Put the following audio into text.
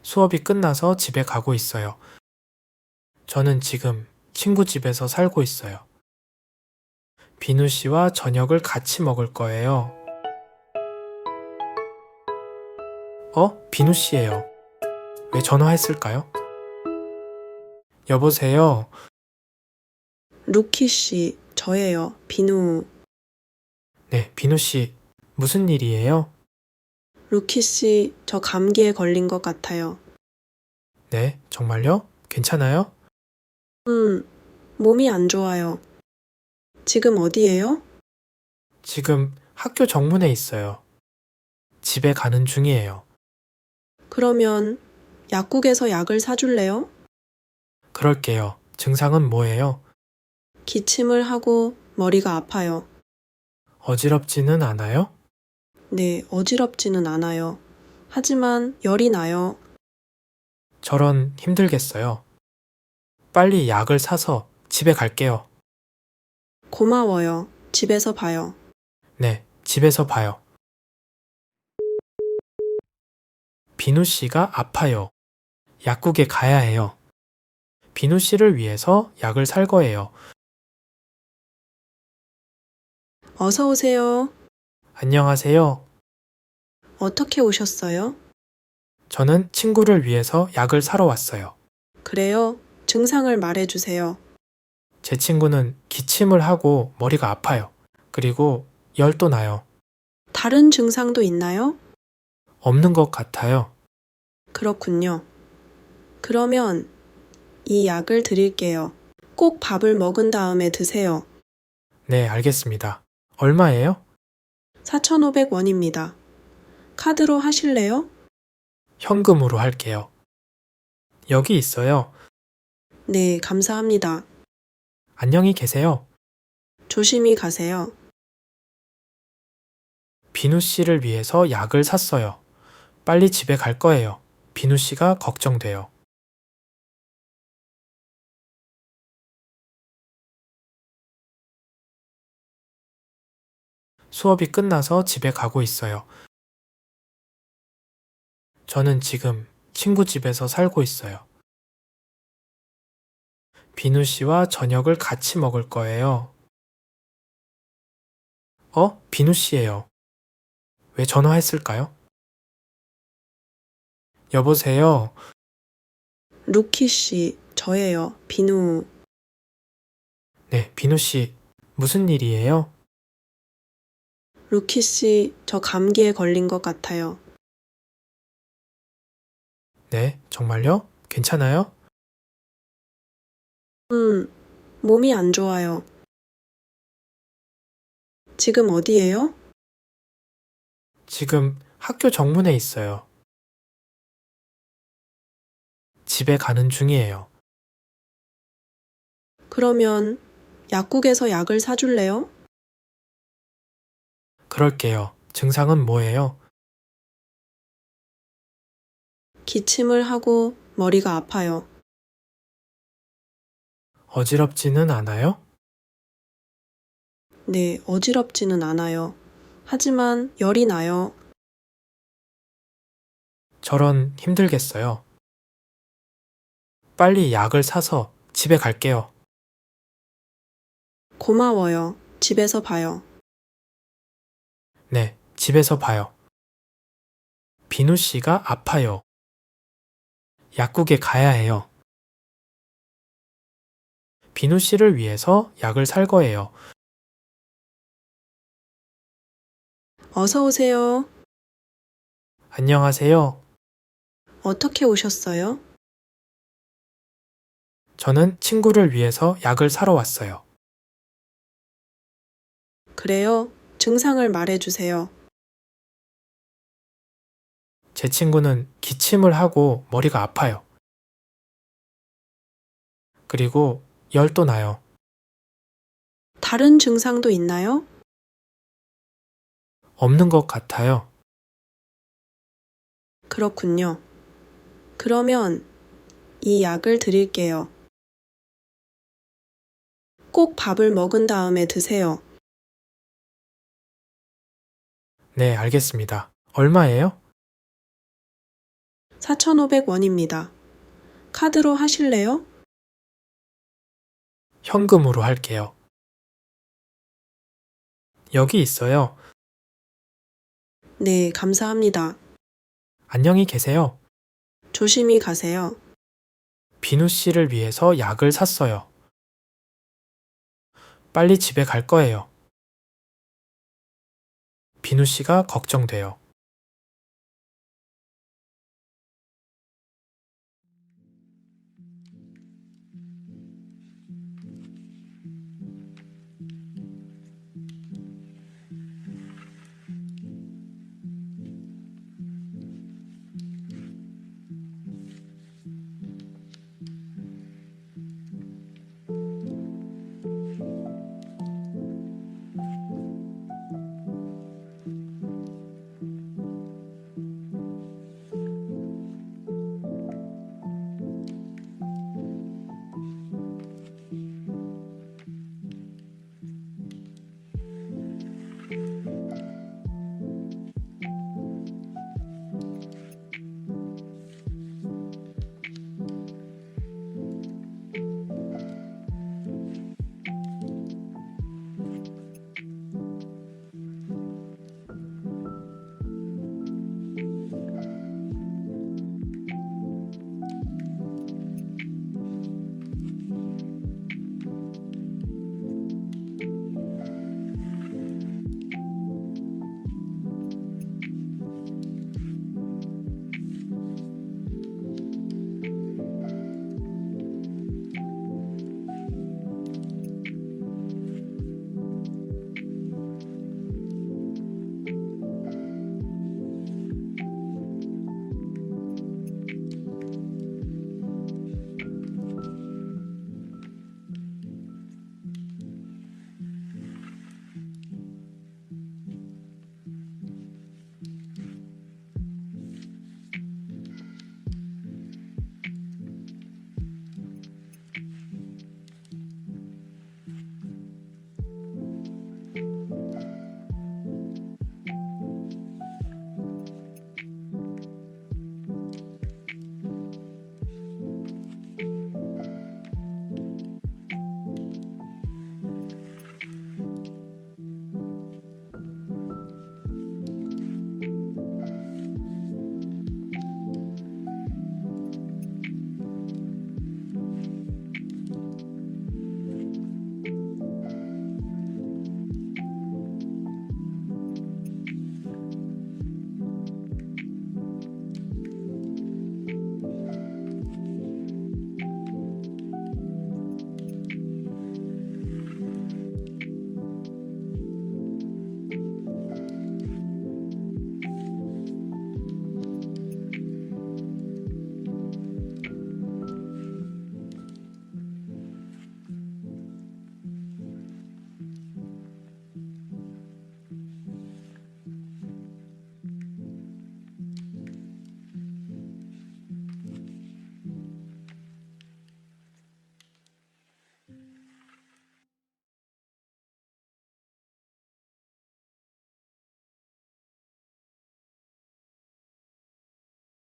수업이 끝나서 집에 가고 있어요. 저는 지금 친구 집에서 살고 있어요. 비누 씨와 저녁을 같이 먹을 거예요. 비누 씨예요. 왜 전화했을까요? 여보세요. 루키 씨, 저예요. 비누. 네, 비누 씨. 무슨 일이에요? 루키 씨, 저 감기에 걸린 것 같아요. 네, 정말요? 괜찮아요? 몸이 안 좋아요. 지금 어디예요? 지금 학교 정문에 있어요. 집에 가는 중이에요. 그러면 약국에서 약을 사줄래요? 그럴게요. 증상은 뭐예요? 기침을 하고 머리가 아파요. 어지럽지는 않아요? 네, 어지럽지는 않아요. 하지만 열이 나요. 저런 힘들겠어요. 빨리 약을 사서 집에 갈게요. 고마워요. 집에서 봐요. 네, 집에서 봐요. 비누 씨가 아파요. 약국에 가야 해요. 비누 씨를 위해서 약을 살 거예요. 어서 오세요. 안녕하세요. 어떻게 오셨어요? 저는 친구를 위해서 약을 사러 왔어요. 그래요. 증상을 말해주세요. 제 친구는 기침을 하고 머리가 아파요. 그리고 열도 나요. 다른 증상도 있나요? 없는 것 같아요. 그렇군요. 그러면 이 약을 드릴게요. 꼭 밥을 먹은 다음에 드세요. 네, 알겠습니다. 얼마예요? 4,500원입니다. 카드로 하실래요? 현금으로 할게요. 여기 있어요. 네, 감사합니다. 안녕히 계세요. 조심히 가세요. 비누 씨를 위해서 약을 샀어요. 빨리 집에 갈 거예요. 비누 씨가 걱정돼요. 수업이 끝나서 집에 가고 있어요. 저는 지금 친구 집에서 살고 있어요. 비누 씨와 저녁을 같이 먹을 거예요. 비누 씨예요. 왜 전화했을까요? 여보세요. 루키 씨, 저예요. 비누. 네, 비누 씨. 무슨 일이에요? 루키 씨, 저 감기에 걸린 것 같아요. 네, 정말요? 괜찮아요? 몸이 안 좋아요. 지금 어디예요? 지금 학교 정문에 있어요. 집에 가는 중이에요. 그러면 약국에서 약을 사줄래요? 그럴게요. 증상은 뭐예요? 기침을 하고 머리가 아파요. 어지럽지는 않아요? 네, 어지럽지는 않아요. 하지만 열이 나요. 저런 힘들겠어요. 빨리 약을 사서 집에 갈게요. 고마워요. 집에서 봐요. 네, 집에서 봐요. 비누 씨가 아파요. 약국에 가야 해요. 비누 씨를 위해서 약을 살 거예요. 어서 오세요. 안녕하세요. 어떻게 오셨어요? 저는 친구를 위해서 약을 사러 왔어요. 그래요. 증상을 말해주세요. 제 친구는 기침을 하고 머리가 아파요. 그리고 열도 나요. 다른 증상도 있나요? 없는 것 같아요. 그렇군요. 그러면 이 약을 드릴게요. 꼭 밥을 먹은 다음에 드세요. 네, 알겠습니다. 얼마예요? 4,500원입니다. 카드로 하실래요? 현금으로 할게요. 여기 있어요. 네, 감사합니다. 안녕히 계세요. 조심히 가세요. 비누 씨를 위해서 약을 샀어요. 빨리 집에 갈 거예요. 비누 씨가 걱정돼요.